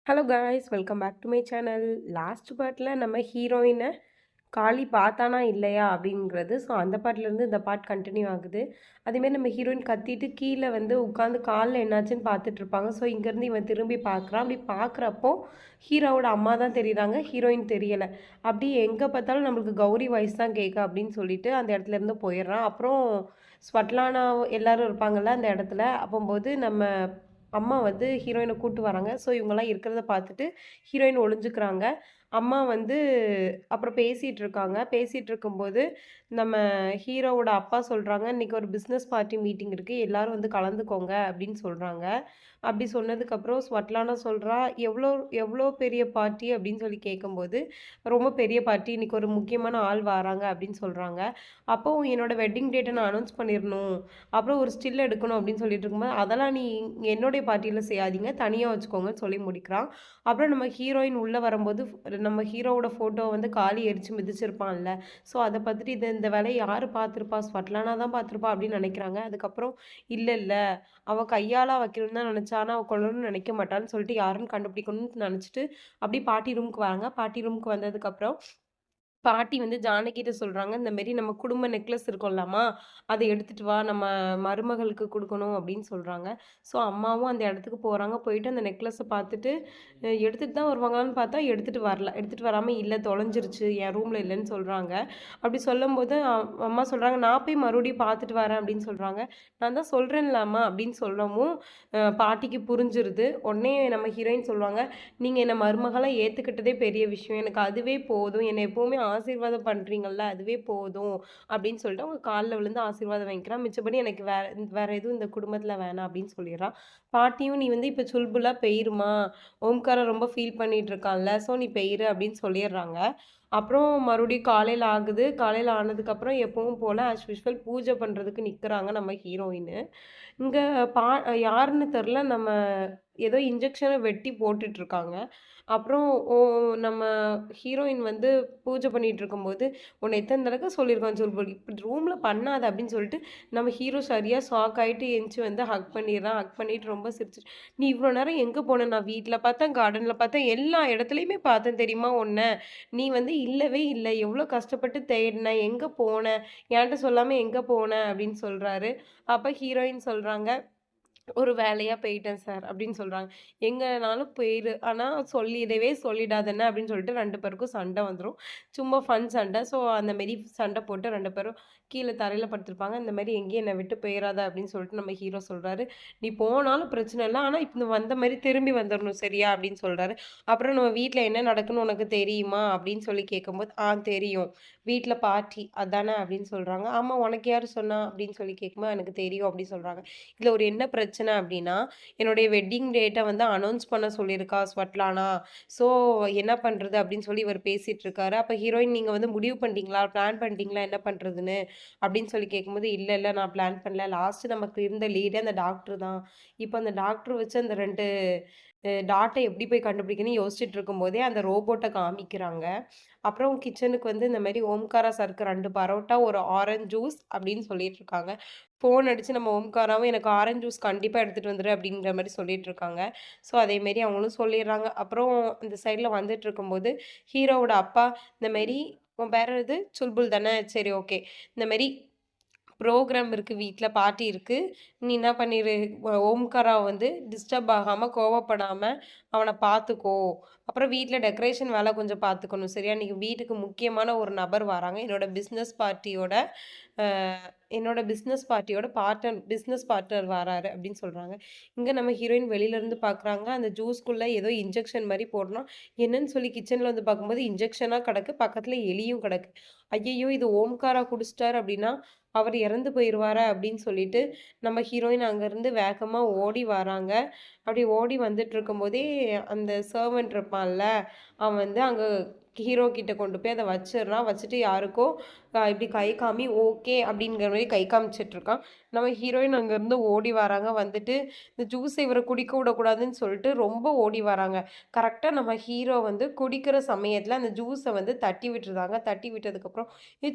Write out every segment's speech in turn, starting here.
Hello guys, welcome back to my channel. Last பார்ட்டில் நம்ம ஹீரோயினை காளி பார்த்தானா இல்லையா அப்படிங்கிறது. ஸோ அந்த பாட்டிலேருந்து இந்த பார்ட் கண்டினியூ ஆகுது. அதேமாரி நம்ம ஹீரோயின் கத்திட்டு கீழே வந்து உட்காந்து காலில் என்னாச்சுன்னு பார்த்துட்டு இருப்பாங்க. ஸோ இங்கேருந்து இவன் திரும்பி பார்க்குறான். அப்படி பார்க்குறப்போ ஹீரோவோட அம்மா தான் தெரியுறாங்க, ஹீரோயின் தெரியலை. அப்படி எங்கே பார்த்தாலும் நம்மளுக்கு கௌரி வாய்ஸ் தான் கேட்க அப்படின்னு சொல்லிட்டு அந்த இடத்துல இருந்து போயிடுறான். அப்புறம் ஸ்வட்லானா எல்லாரும் இருப்பாங்கள்ல அந்த இடத்துல. அப்போம்போது நம்ம அம்மா வந்து ஹீரோயினை கூட்டு வராங்க. ஸோ இவங்கெல்லாம் இருக்கிறத பார்த்துட்டு ஹீரோயின் ஒளிஞ்சுக்கிறாங்க. அம்மா வந்து அப்புறம் பேசிகிட்டு இருக்காங்க. பேசிகிட்டு இருக்கும்போது நம்ம ஹீரோவோட அப்பா சொல்கிறாங்க, இன்றைக்கி ஒரு பிஸ்னஸ் பார்ட்டி மீட்டிங் இருக்குது, எல்லோரும் வந்து கலந்துக்கோங்க அப்படின்னு சொல்கிறாங்க. அப்படி சொன்னதுக்கப்புறம் ஸ்வட்லானா சொல்கிறா, எவ்வளோ எவ்வளோ பெரிய பார்ட்டி அப்படின்னு சொல்லி கேட்கும்போது, ரொம்ப பெரிய பார்ட்டி, இன்றைக்கி ஒரு முக்கியமான ஆள் வராங்க அப்படின்னு சொல்கிறாங்க. அப்போ என்னோடய வெட்டிங் டேட்டை நான் அனௌன்ஸ் பண்ணிடணும், அப்புறம் ஒரு ஸ்டில் எடுக்கணும் அப்படின்னு சொல்லிட்டு இருக்கும்போது, அதெல்லாம் நீ என்னுடைய பார்ட்டியில் செய்யாதீங்க, தனியாக வச்சுக்கோங்கன்னு சொல்லி முடிக்கிறான். அப்புறம் நம்ம ஹீரோயின் உள்ளே வரும்போது நம்ம ஹீரோவோட ஃபோட்டோ வந்து காலி எரிச்சு மிதிச்சிருப்பான்ல. ஸோ அதை பார்த்துட்டு இந்த வேலையை யார் பார்த்துருப்பா, ஸ்வட்லானா தான் பார்த்துருப்பா அப்படின்னு நினைக்கிறாங்க. அதுக்கப்புறம் இல்லை இல்லை, அவள் கையால் வைக்கணும்னு தான் நினச்சா, ஆனால் அவள் கொள்ளணும்னு நினைக்க மாட்டான்னு சொல்லிட்டு யாருன்னு கண்டுபிடிக்கணும்னு நினச்சிட்டு அப்படியே பாட்டி ரூமுக்கு வராங்க. பாட்டி ரூமுக்கு வந்ததுக்கப்புறம் பாட்டி வந்து ஜானகிட்ட சொல்றாங்க, இந்த மாரி நம்ம குடும்ப நெக்லஸ் இருக்கும்லம்மா, அத எடுத்துட்டு வா, நம்ம மருமகளுக்கு குடுக்கணும் அப்படின்னு சொல்றாங்க. ஸோ அம்மாவும் அந்த இடத்துக்கு போறாங்க. போயிட்டு அந்த நெக்லஸ பார்த்துட்டு, எடுத்துட்டு தான் வருவாங்களான்னு பார்த்தா எடுத்துட்டு வரல. எடுத்துட்டு வராம இல்ல தொலைஞ்சிருச்சு, என் ரூம்ல இல்லன்னு சொல்றாங்க. அப்படி சொல்லும்போது அம்மா சொல்றாங்க, நான் போய் மறுபடியும் பார்த்துட்டு வரேன் அப்படின்னு சொல்றாங்க. நான் தான் சொல்றேன்லம்மா அப்படின்னு சொல்லவும், பாட்டிக்கு புரிஞ்சிருது. உடனே நம்ம ஹீரோயின் சொல்லுவாங்க, நீங்க என்ன மருமகளா ஏத்துக்கிட்டதே பெரிய விஷயம். எனக்கு அதுவே போதும். என்னை எப்பவுமே ஆசீர்வாதம் பண்றீங்கல்ல, அதுவே போதும் அப்படின்னு சொல்லிட்டு அவங்க கால்ல விழுந்து ஆசீர்வாதம் வாங்கிக்கிறான். மிச்சபடி எனக்கு வேற எதுவும் இந்த குடும்பத்துல வேணாம் அப்படின்னு சொல்லிடுறான். பாட்டியும் நீ வந்து இப்ப சுல்புலா பெயிருமா, ஓம்காரன் ரொம்ப ஃபீல் பண்ணிட்டு இருக்கான்ல, ஸோ நீ பெயிரு அப்படின்னு சொல்லிடுறாங்க. அப்புறம் மறுபடியும் காலையில ஆகுது. காலையில ஆனதுக்கப்புறம் எப்பவும் போல ஆஸ் யூசுவல் பூஜை பண்றதுக்கு நிக்கிறாங்க நம்ம ஹீரோயினு. இங்க பா யாருன்னு தெரில. நம்ம ஏதோ இன்ஜெக்ஷன வெட்டி போட்டுட்ருக்காங்க. அப்புறம் நம்ம ஹீரோயின் வந்து பூஜை பண்ணிட்டுருக்கும்போது, "உன்ன எத்தன தடவ சொல்லியிருக்கோம் சொல்பு, இப்படி ரூம்ல பண்ணாத" அப்படின்னு சொல்லிட்டு நம்ம ஹீரோ சரியா ஷாக் ஆயிட்டு எந்திச்சு வந்து ஹக் பண்ணிடுறான். ஹக் பண்ணிட்டு ரொம்ப சிரிச்சுட்டு, "நீ இவ்வளோ நேரம் எங்க போன? நான் வீட்ல பார்த்தேன், கார்டன்ல பார்த்தேன், எல்லா இடத்துலயுமே பார்த்தேன் தெரியுமா உன்ன? நீ வந்து இல்லவே இல்ல. எவ்வளோ கஷ்டப்பட்டு தேடினேன். எங்க போன? என்ட்ட சொல்லாம எங்க போன?" அப்படின்னு சொல்றாரு. அப்ப ஹீரோயின் சொல்றாங்க, "ஒரு வேலையா போயிட்டேன் சார்" அப்படின்னு சொல்றாங்க. "எங்கனாலும் போயிரு. ஆனா சொல்லிடவே சொல்லிடாத என்ன" அப்படின்னு சொல்லிட்டு 2 பேருக்கும் சண்டை வந்துரும். சும்மா ஃபன் சண்டை. ஸோ அந்த மாரி சண்டை போட்டு 2 பேரும் கீழ தரையில படுத்திருப்பாங்க. இந்த மாரி "எங்கேயும் என்ன விட்டு போயிறாத" அப்படின்னு சொல்லிட்டு நம்ம ஹீரோ சொல்றாரு. "நீ போனாலும் பிரச்சனை இல்ல. ஆனா இப்ப வந்த மாரி திரும்பி வந்துரணும் சரியா?" அப்படின்னு சொல்றாரு. அப்புறம் "நம்ம வீட்ல என்ன நடக்குன்னு உனக்கு தெரியுமா?" அப்படின்னு சொல்லி கேட்கும்போது, தெரியும். வீட்ல பார்ட்டி அதானே?" அப்படின்னு சொல்றாங்க. "ஆமா, உனக்கு யாரு சொன்னா?" அப்படின்னு சொல்லி கேட்கும்போது, "எனக்கு தெரியும்" அப்படின்னு சொல்றாங்க. இதுல ஒரு என்ன பிரச்சனை அப்படின்னா, என்னுடைய வெட்டிங் டேட்ட வந்து அனௌன்ஸ் பண்ண சொல்லியிருக்கா ஸ்வட்லானா. ஸோ என்ன பண்றது அப்படின்னு சொல்லி இவர் பேசிட்டு இருக்காரு. அப்ப ஹீரோயின், நீங்க வந்து முடிவு பண்ணிட்டீங்களா? பிளான் பண்ணிட்டீங்களா என்ன பண்றதுன்னு? அப்படின்னு சொல்லி கேட்கும்போது, இல்ல இல்ல நான் பிளான் பண்ணல. லாஸ்ட் நமக்கு இருந்த லீடே அந்த டாக்டர் தான். இப்ப அந்த டாக்டர் வச்சு அந்த 2 டாட்ட எப்படி போய் கண்டுபிடிக்கணும்னு யோசிச்சுட்டு இருக்கும்போதே அந்த ரோபோட்ட காமிக்கிறாங்க. அப்புறம் கிச்சனுக்கு வந்து இந்த மாரி ஓம்காரா சாருக்கு 2 பரோட்டா, ஒரு ஆரஞ்ச் ஜூஸ் அப்படின்னு சொல்லிட்டு இருக்காங்க. ஃபோன் அடிச்சு நம்ம ஓம்காராவும் எனக்கு ஆரஞ்ச் ஜூஸ் கண்டிப்பா எடுத்துட்டு வந்துரு அப்படிங்கிற மாரி சொல்லிட்டு இருக்காங்க. ஸோ அதேமாரி அவங்களும் சொல்லிடுறாங்க. அப்புறம் இந்த சைட்ல வந்துட்டு இருக்கும்போது, ஹீரோவோட அப்பா இந்த மாரி, "உன் பேர் என்னது? சுல்புல் தானே? சரி, ஓகே. இந்த மாரி ப்ரோகிராம் இருக்கு வீட்ல, பார்ட்டி இருக்கு. நீ என்ன பண்ணிரு, ஓம்காராவ வந்து டிஸ்டர்ப் ஆகாம, கோவப்படாம அவன பார்த்துக்கோ. அப்புறம் வீட்ல டெக்கரேஷன் வேல கொஞ்சம் பார்த்துக்கணும். சரியா? இன்னைக்கு வீட்டுக்கு முக்கியமான ஒரு நபர் வராங்க. அ பிசினஸ் பார்ட்னர் வராரு" அப்படின்னு சொல்றாங்க. இங்க நம்ம ஹீரோயின் வெளியில இருந்து பார்க்குறாங்க. அந்த ஜூஸ்க்குள்ள ஏதோ இன்ஜெக்ஷன் மாரி போடுறான். என்னன்னு சொல்லி கிச்சன்ல வந்து பார்க்கும்போது இன்ஜெக்ஷனா கிடக்கு. பக்கத்துல எலியும் கிடக்கு. ஐய்யய்யோ! இது ஓம்காரா குடிச்சிட்டாரு அப்படின்னா, அவர் இறந்து போயிருவாரா அப்படின்னு சொல்லிட்டு, நம்ம ஹீரோயின் அங்கருந்து வேகமா ஓடி வராங்க. அப்படி ஓடி வந்துட்டுருக்கும்போதே, அந்த சர்வன்ட் இருப்பான்ல, அவன் வந்து அங்க ஹீரோ கிட்ட கொண்டு போய் அதை வச்சிடுறான். வச்சுட்டு யாருக்கோ இப்படி கை காமி ஓகே அப்படிங்கிற மாதிரி கை காமிச்சிட்ருக்கான். நம்ம ஹீரோயின் அங்கேருந்து ஓடி வராங்க. வந்துட்டு இந்த ஜூஸை இவரை குடிக்க விடக்கூடாதுன்னு சொல்லிட்டு ரொம்ப ஓடி வராங்க. கரெக்டாக நம்ம ஹீரோ வந்து குடிக்கிற சமயத்தில் அந்த ஜூஸை வந்து தட்டி விட்டுருந்தாங்க. தட்டி விட்டதுக்கப்புறம்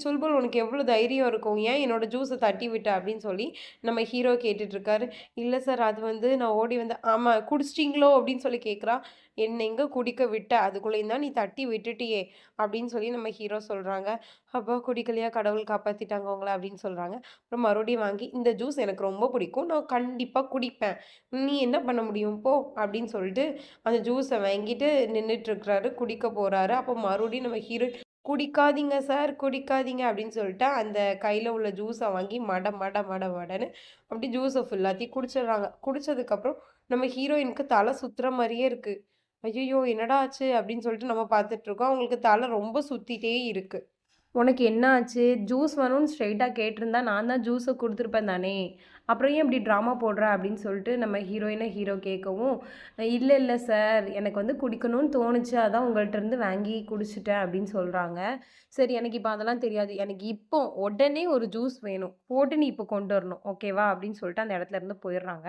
சுல்புல் உனக்கு எவ்வளோ தைரியம் இருக்கும், ஏன் என்னோட ஜூஸை தட்டி விட்ட அப்படின்னு சொல்லி நம்ம ஹீரோ கேட்டுட்ருக்காரு. இல்லை சார் அது வந்து நான் ஓடி வந்து ஆமாம் குடிச்சிட்டிங்களோ அப்படின்னு சொல்லி கேட்குறா. என்னை எங்கே குடிக்க விட்ட, அதுக்குள்ளேயும் தான் நீ தட்டி விட்டுட்டியே அப்படின்னு சொல்லி நம்ம ஹீரோ சொல்கிறாங்க. அப்போ குடிக்கலையா, கடவுள் காப்பாற்றிட்டாங்க உங்களை அப்படின்னு சொல்கிறாங்க. அப்புறம் மறுபடியும் வாங்கி இந்த ஜூஸ் எனக்கு ரொம்ப பிடிக்கும், நான் கண்டிப்பாக குடிப்பேன், நீ என்ன பண்ண முடியும் போ அப்படின்னு சொல்லிட்டு அந்த ஜூஸை வாங்கிட்டு நின்றுட்டுருக்கிறாரு, குடிக்க போகிறாரு. அப்போ மறுபடியும் நம்ம ஹீரோ குடிக்காதீங்க சார் குடிக்காதீங்க அப்படின்னு சொல்லிட்டு அந்த கையில் உள்ள ஜூஸை வாங்கி மட மட மட மடன்னு அப்படி ஜூஸை ஃபுல்லாத்தையும் குடிச்சிடுறாங்க. குடித்ததுக்கப்புறம் நம்ம ஹீரோயினுக்கு தலை சுற்றுற மாதிரியே இருக்குது. ஐயோ என்னடா ஆச்சு அப்படின்னு சொல்லிட்டு நம்ம பார்த்துட்ருக்கோம். அவங்களுக்கு தலை ரொம்ப சுற்றிட்டே இருக்குது. உனக்கு என்ன ஆச்சு, ஜூஸ் வேணும்னு ஸ்ட்ரைட்டாக கேட்டிருந்தா நான் தான் ஜூஸை கொடுத்துருப்பேன் தானே, அப்புறம் ஏன் இப்படி ட்ராமா போடுற அப்படின்னு சொல்லிட்டு நம்ம ஹீரோ கேட்கவும், இல்லை இல்லை சார் எனக்கு வந்து குடிக்கணும்னு தோணுச்சு, அதான் உங்கள்கிட்ட இருந்து வாங்கி குடிச்சிட்டேன் அப்படின்னு சொல்கிறாங்க. சரி எனக்கு இப்போ அதெல்லாம் தெரியாது, எனக்கு இப்போ உடனே ஒரு ஜூஸ் வேணும், போட்டு நீ இப்போ கொண்டு வரணும் ஓகேவா அப்படின்னு சொல்லிட்டு அந்த இடத்துல இருந்து போயிடுறாங்க.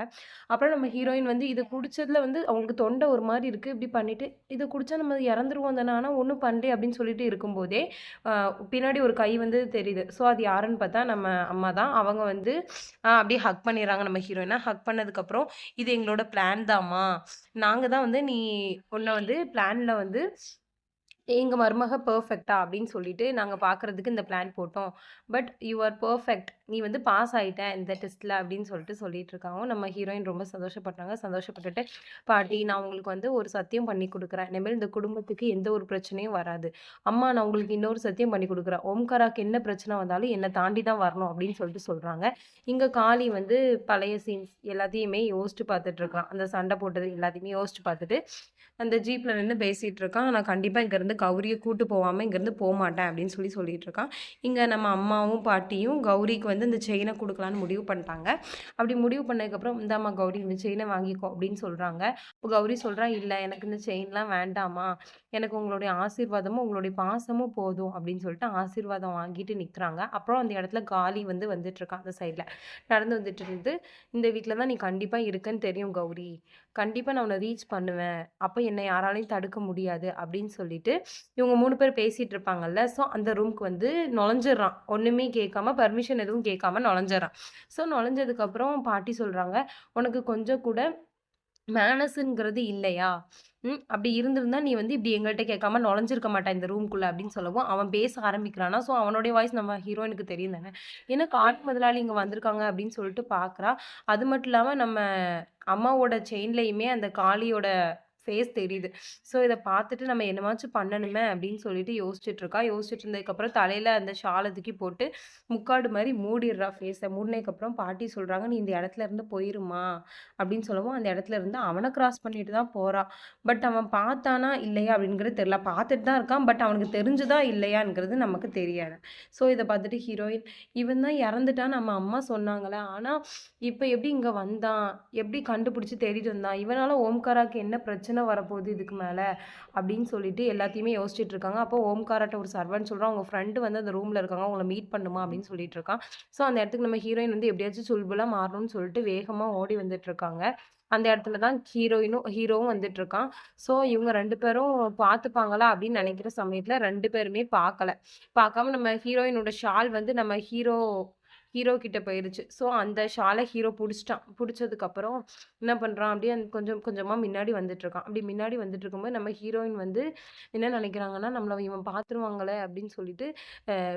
அப்புறம் நம்ம ஹீரோயின் வந்து இதை குடிச்சதுல வந்து அவங்களுக்கு தொண்டை ஒரு மாதிரி இருக்குது, இப்படி பண்ணிட்டு இதை குடித்தா நம்ம இறந்துருவோம் தானே, ஆனால் ஒன்றும் பண்ணல அப்படின்னு சொல்லிட்டு இருக்கும்போதே பின்னாடி ஒரு கை வந்து தெரியுது. ஸோ அது யாருன்னு பார்த்தா நம்ம அம்மா தான். அவங்க வந்து அப்படியே ஹக் பண்ணிடுறாங்க நம்ம ஹீரோயினை. ஹக் பண்ணதுக்கப்புறம் இது எங்களோட பிளான் தாம்மா, நாங்கள் தான் வந்து நீ உன்னை வந்து பிளானில் வந்து எங்க மருமக பெர்ஃபெக்ட்டா அப்படின்னு சொல்லிட்டு நாங்க பார்க்குறதுக்கு இந்த பிளான் போட்டோம். But you are perfect. நீ வந்து பாஸ் ஆயிட்ட இந்த டெஸ்ட்ல அப்படின்னு சொல்லிட்டு இருக்காங்க. நம்ம ஹீரோயின் ரொம்ப சந்தோஷப்பட்டாங்க. சந்தோஷப்பட்டுட்டு, பாட்டி நான் உங்களுக்கு வந்து ஒரு சத்தியம் பண்ணி குடுக்குறேன். இனிமேல் இந்த குடும்பத்துக்கு எந்த ஒரு பிரச்சனையும் வராது. அம்மா நான் உங்களுக்கு இன்னொரு சத்தியம் பண்ணி குடுக்குறேன். ஓம்காராக்கு என்ன பிரச்சனை வந்தாலும் என்னை தாண்டி தான் வரணும் அப்படின்னு சொல்லிட்டு சொல்றாங்க. இங்க காளி வந்து பழைய சீன்ஸ் எல்லாத்தையுமே யோசிச்சு பார்த்துட்டு இருக்கான். அந்த சண்டை போட்டது எல்லாத்தையுமே யோசிச்சு பார்த்துட்டு அந்த ஜீப்ல நின்று பேசிட்டு இருக்கான். நான் கண்டிப்பா இங்கேருந்து கௌரியை கூட்டு போகாமல் இங்கேருந்து போகமாட்டேன் அப்படின்னு சொல்லிட்டு இருக்கான். இங்கே நம்ம அம்மாவும் பாட்டியும் கௌரிக்கு வந்து இந்த செயினை கொடுக்கலான்னு முடிவு பண்ணிட்டாங்க. அப்படி முடிவு பண்ணதுக்கப்புறம் இந்தாம்மா கௌரி இந்த செயினை வாங்கிக்கோ அப்படின்னு சொல்கிறாங்க. இப்போ கௌரி சொல்கிறா, இல்லை எனக்கு இந்த செயின்லாம் வேண்டாமா, எனக்கு உங்களுடைய ஆசீர்வாதமும் உங்களுடைய பாசமும் போதும் அப்படின்னு சொல்லிட்டு ஆசீர்வாதம் வாங்கிட்டு நிற்கிறாங்க. அப்புறம் அந்த இடத்துல காளி வந்து வந்துட்டுருக்கான். அந்த சைடில் நடந்து வந்துட்டு இருந்து, இந்த வீட்டில் தான் நீ கண்டிப்பாக இருக்குன்னு தெரியும் கௌரி, கண்டிப்பாக நான் உன்னை ரீச் பண்ணுவேன், அப்போ என்னை யாராலையும் தடுக்க முடியாது அப்படின்னு சொல்லிட்டு இவங்க 3 பேர் பேசிகிட்டு இருப்பாங்கல்ல. ஸோ அந்த ரூம்க்கு வந்து நுழைஞ்சிட்றான். ஒன்றுமே கேட்காம, பர்மிஷன் எதுவும் கேட்காம நுழைஞ்சிட்றான். ஸோ நுழைஞ்சதுக்கப்புறம் பாட்டி சொல்கிறாங்க, உனக்கு கொஞ்சம் கூட மேனஸுங்கிறது இல்லையா, அப்படி இருந்திருந்தா நீ வந்து இப்படி எங்கள்கிட்ட கேட்காம நுழைஞ்சிருக்க மாட்டா இந்த ரூம்குள்ளே அப்படின்னு சொல்லவும் அவன் பேச ஆரம்பிக்கிறானா. ஸோ அவனுடைய வாய்ஸ் நம்ம ஹீரோயினுக்கு தெரியும் தானே, ஏன்னா காட்டு முதலாளி இங்கே வந்திருக்காங்க அப்படின்னு சொல்லிட்டு பார்க்குறா. அது மட்டும் இல்லாமல் நம்ம அம்மாவோட செயின்லேயுமே அந்த காளியோட ஃபேஸ் தெரியுது. ஸோ இதை பார்த்துட்டு நம்ம என்னமாச்சும் பண்ணணுமே அப்படின்னு சொல்லிட்டு யோசிச்சுட்டு இருக்கா. யோசிச்சுட்டு இருந்ததுக்கப்புறம் தலையில் அந்த ஷாலை தூக்கி போட்டு முக்காடு மாதிரி மூடிடுறா ஃபேஸை. மூடினதுக்கப்புறம் பாட்டி சொல்கிறாங்க, நீ இந்த இடத்துல இருந்து போயிருமா அப்படின்னு சொல்லவும் அந்த இடத்துல இருந்து அவனை கிராஸ் பண்ணிட்டு தான் போகிறா. பட் அவன் பார்த்தானா இல்லையா அப்படிங்கிறது தெரியல. பார்த்துட்டு தான் இருக்கான், பட் அவனுக்கு தெரிஞ்சுதா இல்லையாங்கிறது நமக்கு தெரியாது. ஸோ இதை பார்த்துட்டு ஹீரோயின், இவன் தான் இறந்துட்டான் நம்ம அம்மா சொன்னாங்களே, ஆனால் இப்போ எப்படி இங்கே வந்தான், எப்படி கண்டுபிடிச்சி தேடிட்டு வந்தான், இவனால் ஓம்காராக்கு என்ன பிரச்சனை வரப்போகுது இதுக்கு மேலே அப்படின்னு சொல்லிட்டு எல்லாத்தையுமே யோசிச்சுட்டு இருக்காங்க. அப்போ ஓம்காராட்ட ஒரு சர்வன்ட் சொல்கிறான், அவங்க ஃப்ரெண்டு வந்து அந்த ரூமில் இருக்காங்க, அவங்கள மீட் பண்ணுமா அப்படின்னு சொல்லிட்டு இருக்கான். ஸோ அந்த இடத்துக்கு நம்ம ஹீரோயின் வந்து எப்படியாச்சும் சுல்புலாக மாறணும்னு சொல்லிட்டு வேகமாக ஓடி வந்துட்டு இருக்காங்க. அந்த இடத்துல தான் ஹீரோவும் வந்துட்டு இருக்கான். ஸோ இவங்க 2 பேரும் பார்த்துப்பாங்களா அப்படின்னு நினைக்கிற சமயத்தில் 2 பேருமே பார்க்காம நம்ம ஹீரோயினோட ஷால் வந்து நம்ம ஹீரோ கிட்ட போயிருச்சு. ஸோ அந்த ஷாலை ஹீரோ பிடிச்சிட்டான். பிடிச்சதுக்கப்புறம் என்ன பண்ணுறான், அப்படியே அந்த கொஞ்சம் கொஞ்சமாக முன்னாடி வந்துட்டுருக்கான். அப்படி முன்னாடி வந்துட்டு இருக்கும்போது நம்ம ஹீரோயின் வந்து என்ன நினைக்கிறாங்கன்னா, நம்மளை இவன் பார்த்துருவாங்களே அப்படின்னு சொல்லிட்டு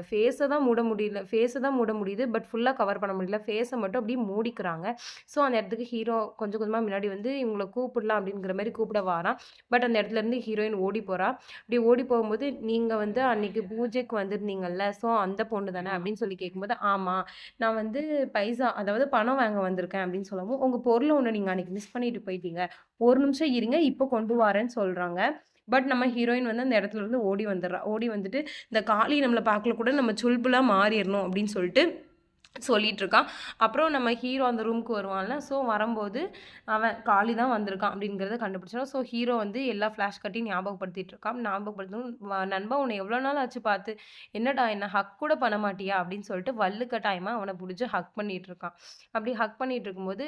ஃபேஸை தான் மூட முடியுது, பட் ஃபுல்லாக கவர் பண்ண முடியல. ஃபேஸை மட்டும் அப்படியே மூடிக்கிறாங்க. ஸோ அந்த இடத்துக்கு ஹீரோ கொஞ்சம் கொஞ்சமாக முன்னாடி வந்து இவங்களை கூப்பிடலாம் அப்படிங்கிற மாதிரி கூப்பிட வாரான். பட் அந்த இடத்துலேருந்து ஹீரோயின் ஓடி போகிறா. அப்படி ஓடி போகும்போது, நீங்கள் வந்து அன்னைக்கு பூஜைக்கு வந்திருந்தீங்கல்ல, ஸோ அந்த பொண்ணு தானே அப்படின்னு சொல்லி கேட்கும்போது, ஆமாம் நான் வந்து பைசா அதாவது பணம் வாங்க வந்திருக்கேன் அப்படின்னு சொல்லவும், உங்கள் பொருளை ஒன்று நீங்கள் அன்றைக்கி மிஸ் பண்ணிட்டு போயிட்டீங்க, ஒரு நிமிஷம் இருங்க இப்போ கொண்டு வரேன்னு சொல்கிறாங்க. பட் நம்ம ஹீரோயின் வந்து அந்த இடத்துல இருந்து ஓடி வந்துடுறா. ஓடி வந்துட்டு இந்த காளி நம்மளை பார்க்கல கூட நம்ம சுல்புலாக மாறிடணும் அப்படின்னு சொல்லிட்டு சொல்லிட்டு இருக்கான். அப்புறம் நம்ம ஹீரோ அந்த ரூமுக்கு வருவான்ல. ஸோ வரும்போது அவன் காளி தான் வந்திருக்கான் அப்படிங்கிறத கண்டுபிடிச்சிடும். ஸோ ஹீரோ வந்து எல்லா ஃப்ளாஷ் கட்டி ஞாபகப்படுத்திட்டு இருக்கான். ஞாபகப்படுத்தணும் நண்பா உன்னை எவ்வளோ நாள் ஆச்சு பார்த்து, என்னடா என்ன ஹக் கூட பண்ண மாட்டியா அப்படின்னு சொல்லிட்டு வள்ளு கட்டாயமா அவனை பிடிச்சி ஹக் பண்ணிட்டு இருக்கான். அப்படி ஹக் பண்ணிட்டு இருக்கும்போது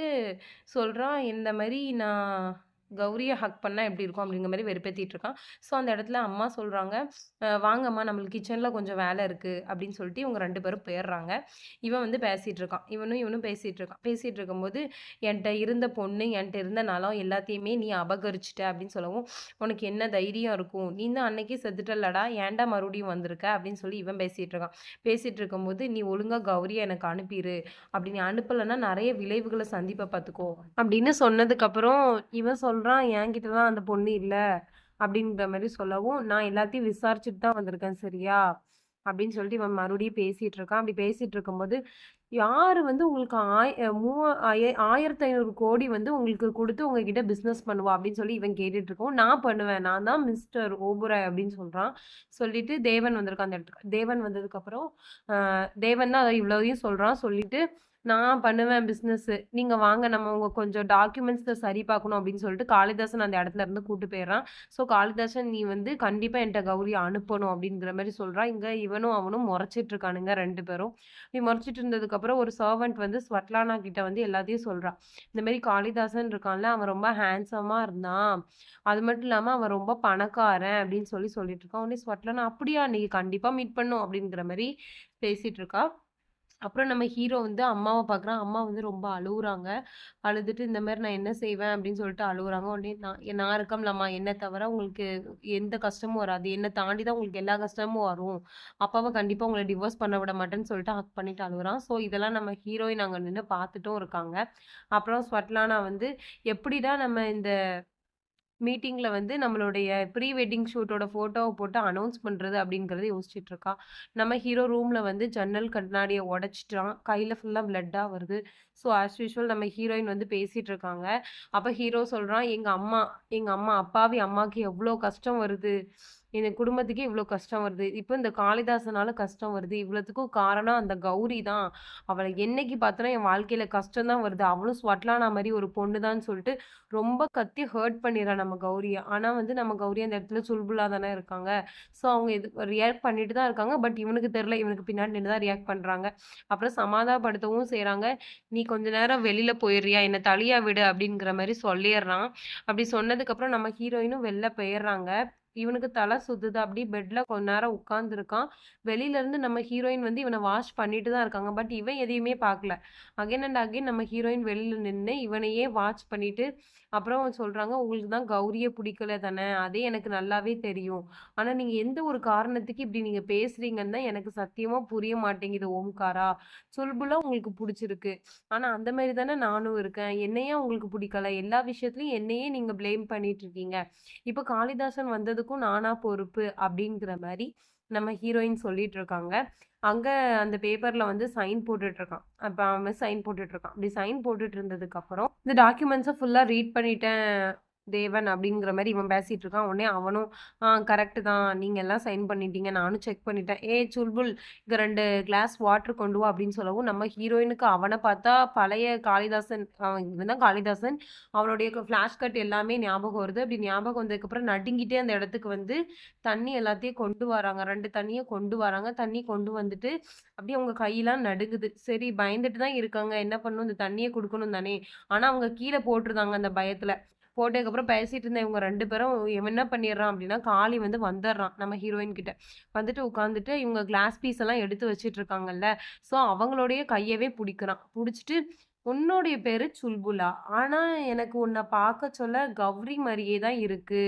சொல்றான், இந்த மாதிரி நான் கௌரிய ஹக் பண்ணா எப்படி இருக்கும் அப்படிங்கிற மாதிரி வெறுப்பேத்திட்டு இருக்கான். ஸோ அந்த இடத்துல அம்மா சொல்றாங்க, வாங்கம்மா நம்மளுக்கு கிச்சன்ல கொஞ்சம் வேலை இருக்கு அப்படின்னு சொல்லிட்டு இவங்க 2 பேரும் போயிடுறாங்க. இவன் வந்து பேசிட்டு இருக்கான். இவனும் பேசிட்டு இருக்கான். பேசிட்டு இருக்கும்போது, "என்ட்ட இருந்த பொண்ணு, என்ட்ட இருந்த நிலம் எல்லாத்தையுமே நீ அபகரிச்சுட்ட" அப்படின்னு சொல்லவும், "உனக்கு என்ன தைரியம் இருக்கும்? நீ தான் அன்னைக்கே செத்துட்டல்லடா, ஏன்டா மறுபடியும் வந்திருக்க?" அப்படின்னு சொல்லி இவன் பேசிட்டு இருக்கான். பேசிட்டு இருக்கும்போது, "நீ ஒழுங்கா கௌரிய எனக்கு அனுப்பிரு. அப்படி நீ அனுப்பலன்னா நெறைய விளைவுகள சந்திப்ப பார்த்துக்கோ" அப்படின்னு சொன்னதுக்கப்புறம் இவன் சொல்றான், "என்கிட்ட தான் அந்த பொண்ணு இல்ல" அப்படின்ற மாரி சொல்லவும், "நான் எல்லாத்தையும் விசாரிச்சுட்டு தான் வந்திருக்கேன் சரியா?" அப்படின்னு சொல்லிட்டு இவன் மறுபடியும் பேசிட்டு இருக்கான். அப்படி பேசிட்டு இருக்கும்போது, யாரு வந்து உங்களுக்கு 1500 கோடி வந்து உங்களுக்கு குடுத்து உங்ககிட்ட பிசினஸ் பண்ணுவா? அப்படின்னு சொல்லி இவன் கேட்டுட்டு இருக்கவும், நான் பண்ணுவேன். நான் தான் மிஸ்டர் ஓபராய் அப்படின்னு சொல்றான். சொல்லிட்டு தேவன் வந்திருக்கான் அந்த இடத்துக்கு. தேவன் வந்ததுக்கப்புறம், தேவன் தான் இவ்வளவையும் சொல்றான். சொல்லிட்டு, நான் பண்ணுவேன் பிசினஸு. நீங்க வாங்க நம்ம உங்க கொஞ்சம் டாக்குமெண்ட்ஸ சரி பார்க்கணும் அப்படின்னு சொல்லிட்டு காளிதாசன் அந்த இடத்துல இருந்து கூட்டு போயிடுறான். ஸோ காளிதாசன் நீ வந்து கண்டிப்பா என்ட்ட கௌரிய அனுப்பணும் அப்படிங்கிற மாரி சொல்றான். இங்க இவனும் அவனும் முறைச்சிட்டு இருக்கானுங்க 2 பேரும். இப்படி முறைச்சிட்டு இருந்ததுக்கப்புறம் ஒரு சர்வன்ட் வந்து ஸ்வட்லானா கிட்ட வந்து எல்லாத்தையும் சொல்றா. இந்த மாரி காளிதாசன் இருக்கான்ல, அவன் ரொம்ப ஹேண்ட்ஸமா இருந்தான். அது மட்டும் இல்லாம அவன் ரொம்ப பணக்காரன் அப்படின்னு சொல்லிட்டு இருக்கான். உடனே ஸ்வட்லானா அப்படியா? நீ கண்டிப்பா மீட் பண்ணணும் அப்படிங்கிற மாரி பேசிட்டு இருக்கா. அப்புறம் நம்ம ஹீரோ வந்து அம்மாவ பார்க்குறான். அம்மா வந்து ரொம்ப அழுவுறாங்க. அழுதுட்டு இந்த மாரி நான் என்ன செய்வேன் அப்படின்னு சொல்லிட்டு அழுவுறாங்க. உடனே நான் இருக்கம்லம்மா, என்ன தவிர உங்களுக்கு எந்த கஷ்டமும் வராது. என்ன தாண்டி தான் உங்களுக்கு எல்லா கஷ்டமும் வரும். அப்பாவ கண்டிப்பா உங்கள டிவோர்ஸ் பண்ண விட மாட்டேன்னு சொல்லிட்டு ஹக் பண்ணிட்டு அழுவுறான். ஸோ இதெல்லாம் நம்ம ஹீரோயின் அங்க நின்னு பார்த்துட்டும் இருக்காங்க. அப்புறம் ஸ்வட்லானா வந்து எப்படிடா நம்ம இந்த மீட்டிங்ல வந்து நம்மளுடைய ப்ரீ வெட்டிங் ஷூட்டோட ஃபோட்டோவ போட்டு அனௌன்ஸ் பண்றது அப்படிங்கிறத யோசிச்சுட்டு இருக்கா. நம்ம ஹீரோ ரூம்ல வந்து ஜன்னல் கண்ணாடிய உடைச்சுட்டான். கையில ஃபுல்லா பிளட்டா வருது. ஸோ ஆஸ் யூசுவல் நம்ம ஹீரோயின் வந்து பேசிட்டு இருக்காங்க. அப்ப ஹீரோ சொல்றான், எங்க அம்மா அப்பாவி அம்மாக்கு எவ்ளோ கஷ்டம் வருது. இந்த குடும்பத்துக்கே இவ்ளோ கஷ்டம் வருது. இப்ப இந்த காளிதாசனால கஷ்டம் வருது. இவ்வளத்துக்கும் காரணம் அந்த கௌரி தான். அவள என்னைக்கு பார்த்தனா என் வாழ்க்கையில கஷ்டம் தான் வருது. அவளும் ஸ்வட்லானா மாரி ஒரு பொண்ணு தான்னு சொல்லிட்டு ரொம்ப கத்தி ஹர்ட் பண்ணிர்றா நம்ம கௌரிய. ஆனா வந்து நம்ம கௌரி அந்த இடத்துல சுல்புலா தானே இருக்காங்க. ஸோ அவங்க இது ரியாக்ட் பண்ணிட்டு தான் இருக்காங்க. பட் இவனுக்கு தெரியல. இவனுக்கு பின்னாடி நின்னு தான் ரியாக்ட் பண்றாங்க. அப்புறம் சமாதானப்படுத்தவும் செய்றாங்க. "நீ கொஞ்ச நேரம் வெளில போயிர்றியா? என்ன தனியா விடு" அப்படிங்கிற மாரி சொல்லிர்றான். அப்படி சொன்னதுக்கப்புறம் நம்ம ஹீரோயினும் வெளில போயிர்றாங்க. இவனுக்கு தல சுத்துது. அப்படியே பெட்ல கொஞ்ச நேரம் உட்கார்ந்துருக்கான். வெளியில இருந்து நம்ம ஹீரோயின் வந்து இவன வாஷ் பண்ணிட்டு தான் இருக்காங்க. பட் இவன் எதையுமே பார்க்கல. அகைன் அண்ட் அகைன் நம்ம ஹீரோயின் வெளியில நின்னு இவனையே வாட்ச் பண்ணிட்டு, அப்புறம் சொல்றாங்க, "உங்களுக்கு தான் கௌரிய பிடிக்கல தானே? அதே எனக்கு நல்லாவே தெரியும். ஆனா நீங்க எந்த ஒரு காரணத்துக்கு இப்படி நீங்க பேசுறீங்கன்னு தான் எனக்கு சத்தியமா புரிய மாட்டேங்குது ஓம்காரா. சுல்புலா உங்களுக்கு புடிச்சிருக்கு. ஆனா அந்த மாரி தானே நானும் இருக்கேன். என்ன ஏன் உங்களுக்கு பிடிக்கல? எல்லா விஷயத்துலயும் என்னையே நீங்க ப்ளேம் பண்ணிட்டு இருக்கீங்க. இப்ப காளிதாசன் வந்ததுக்கும் நானா பொறுப்பு அப்படிங்கிற மாரி நம்ம ஹீரோயின் சொல்லிட்டு இருக்காங்க. அங்க அந்த பேப்பர்ல வந்து சைன் போட்டுட்டு இருக்கான். அப்ப அவன் சைன் போட்டுட்டு இருக்கான். அப்படி சைன் போட்டுட்டு இருந்ததுக்கு அப்புறம் இந்த டாக்குமெண்ட்ஸ ஃபுல்லா ரீட் பண்ணிட்டேன் தேவன் அப்படிங்கிற மாரி இவன் பேசிட்டு இருக்கான். உடனே அவனும் கரெக்ட் தான். நீங்க எல்லாம் சைன் பண்ணிட்டீங்க. நானும் செக் பண்ணிட்டேன். ஏய் சுல்புல் இங்க 2 கிளாஸ் வாட்டர் கொண்டு வா அப்படின்னு சொல்லவும் நம்ம ஹீரோயினுக்கு அவன பார்த்தா பழைய காளிதாசன் இவன் தான் காளிதாசன். அவனுடைய ஃபிளாஷ் கட் எல்லாமே ஞாபகம் வருது. அப்படி ஞாபகம் வந்ததுக்கப்புறம் நடுங்கிட்டே அந்த இடத்துக்கு வந்து தண்ணி எல்லாத்தையும் கொண்டு வராங்க. 2 தண்ணிய கொண்டு வராங்க. தண்ணி கொண்டு வந்துட்டு அப்படியே அவங்க கையெல்லாம் நடுங்குது. சரி பயந்துட்டு தான் இருக்காங்க. என்ன பண்ணணும் இந்த தண்ணிய குடுக்கணும் தானே! ஆனா அவங்க கீழ போட்டுருந்தாங்க அந்த பயத்துல. போட்டதுக்கப்புறம் பேசிட்டு இருந்த இவங்க 2 பேரும் இவன் என்ன பண்ணிடுறான் அப்படின்னா, காளி வந்து வந்துடுறான் நம்ம ஹீரோயின் கிட்ட. வந்துட்டு உட்காந்துட்டு இவங்க கிளாஸ் பீஸ் எல்லாம் எடுத்து வச்சுட்டு இருக்காங்கல்ல. ஸோ அவங்களுடைய கையவே புடிக்கிறான். புடிச்சுட்டு உன்னுடைய பேரு சுல்புலா. ஆனா எனக்கு உன்ன பார்க்க சொல்ல கௌரி மாரியே தான் இருக்கு.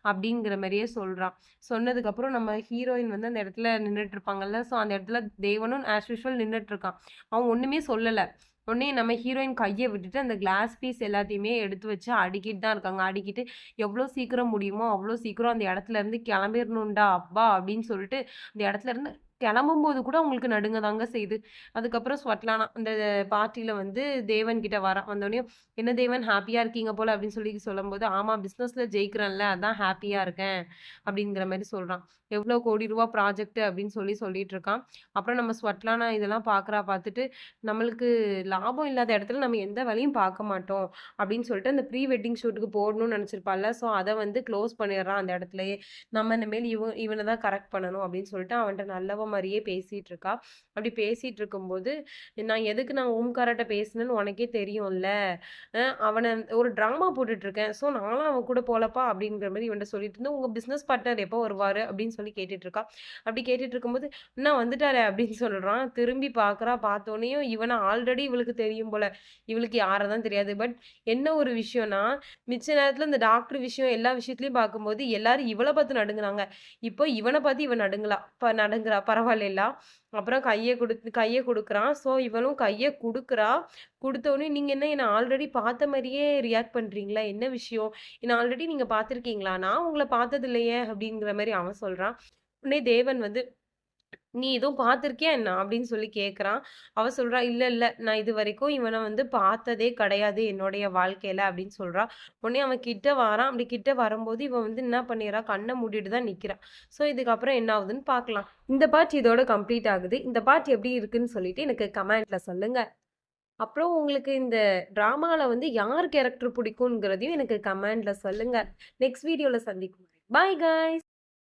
அப்படிங்கிற மாரியே சொல்றான். சொன்னதுக்கப்புறம் நம்ம ஹீரோயின் வந்து அந்த இடத்துல நின்னுட்டு இருப்பாங்கல்ல. ஸோ அந்த இடத்துல தேவனும் ஆஸ் யூசுவல் நின்னுட்டு இருக்கான். அவன் ஒண்ணுமே சொல்லல. உடனே நம்ம ஹீரோயின் கைய விட்டுட்டு அந்த கிளாஸ் பீஸ் எல்லாத்தையுமே எடுத்து வச்சு அடுக்கிட்டு தான் இருக்காங்க. அடுக்கிட்டு எவ்வளோ சீக்கிரம் முடியுமோ, அவ்வளோ சீக்கிரம் அந்த இடத்துல இருந்து கிளம்பிரணும்டா அப்பா! அப்படின்னு சொல்லிட்டு அந்த இடத்துல இருந்து கிளம்பும்போது கூட அவங்களுக்கு நடுங்க தாங்க செய்யுது. அதுக்கப்புறம் ஸ்வட்லானா அந்த பார்ட்டில வந்து தேவன் கிட்ட வரா. வந்தோனயும், "என்ன தேவன் ஹேப்பியா இருக்கீங்க போல" அப்படின்னு சொல்லி சொல்லும்போது, "ஆமா பிசினஸ்ல ஜெயிக்கிறேன்ல, அதான் ஹேப்பியா இருக்கேன்." அப்படிங்கிற மாரி சொல்றான். "எவ்வளோ கோடி ரூபா ப்ராஜெக்ட்" அப்படின்னு சொல்லிட்டு இருக்கான். அப்புறம் நம்ம ஸ்வட்லானா இதெல்லாம் பார்த்துட்டு, "நம்மளுக்கு லாபம் இல்லாத இடத்துல நம்ம எந்த வேலையும் பார்க்க மாட்டோம்." அப்படின்னு சொல்லிட்டு அந்த ப்ரீ வெட்டிங் ஷூட்டுக்கு போடணும்னு நெனச்சிருப்பாள்ல. ஸோ அத வந்து க்ளோஸ் பண்ணிடுறான் அந்த இடத்துலயே. நம்ம இனிமேல் இவன தான் கரெக்ட் பண்ணணும் அப்படின்னு சொல்லிட்டு அவன்ட்ட நல்லவ மாரியே பேசிட்டு இருக்கா. அப்படி பேசிட்டு இருக்கும்போது, நான் ஓம்காரட்ட பேசினேன்னு உனக்கே தெரியும்ல. அவன ஒரு ட்ராமா போட்டுட்டு இருக்கேன். ஸோ நான்லாம் அவன் கூட போலப்பா அப்படிங்கிற மாரி இவன்ட்ட சொல்லிட்டு இருந்தேன். உங்க பிசினஸ் பார்ட்னர் எப்போ வருவாரு? அப்படின்னு சொல்லி கேட்டுட்டு இருக்கா. அப்படி கேட்டுட்டு இருக்கும்போது, அண்ணா வந்துட்டாரே அப்படின்னு சொல்றான். திரும்பி பார்க்குறா. பார்த்தோனேயும் இவன ஆல்ரெடி இவளுக்கு தெரியும் போல. இவளுக்கு யார தான் தெரியாது. பட் என்ன ஒரு விஷயம்னா, மிச்ச நேரத்துல இந்த டாக்டர் விஷயம் எல்லா விஷயத்துலயும் பார்க்கும்போது எல்லாரும் இவள பார்த்து நடுங்குனாங்க. இப்போ இவன பார்த்து இவ நடுங்குறா. பரவாயில்லைலா. அப்புறம் கைய குடுக்குறான். ஸோ இவளும் கைய குடுக்குறா. குடுத்தோனே, "நீங்க என்ன ஆல்ரெடி பார்த்த மாரியே ரியாக்ட் பண்றீங்களா? என்ன விஷயம்? என்ன ஆல்ரெடி நீங்க பார்த்துருக்கீங்களா? நான் உங்கள பார்த்தது இல்லையே!" அப்படிங்கிற மாரி அவன் சொல்றான். உடனே தேவன் வந்து, "நீ எதுவும் பார்த்துருக்கியா என்ன?" அப்படின்னு சொல்லி கேட்குறான். அவ சொல்றா, "இல்ல, இல்ல. நான் இதுவரைக்கும் இவன வந்து பார்த்ததே கிடையாது என்னுடைய வாழ்க்கையில" அப்படின்னு சொல்றா. உடனே அவன் கிட்ட வாரான். அப்படி கிட்ட வரும்போது இவன் வந்து என்ன பண்ணிறா, கண்ண மூடிட்டு தான் நிக்கிறா. ஸோ இதுக்கப்புறம் என்ன ஆகுதுன்னு பார்க்கலாம். இந்த பார்ட் இதோட கம்ப்ளீட் ஆகுது. இந்த பார்ட் எப்படி இருக்குன்னு சொல்லிட்டு எனக்கு கமெண்ட்ல சொல்லுங்க. அப்புறம் உங்களுக்கு இந்த ட்ராமால வந்து யார் கேரக்டர் பிடிக்கும்ங்கிறதையும் எனக்கு கமெண்ட்ல சொல்லுங்க. நெக்ஸ்ட் வீடியோல சந்திக்கும் வரை. Bye guys.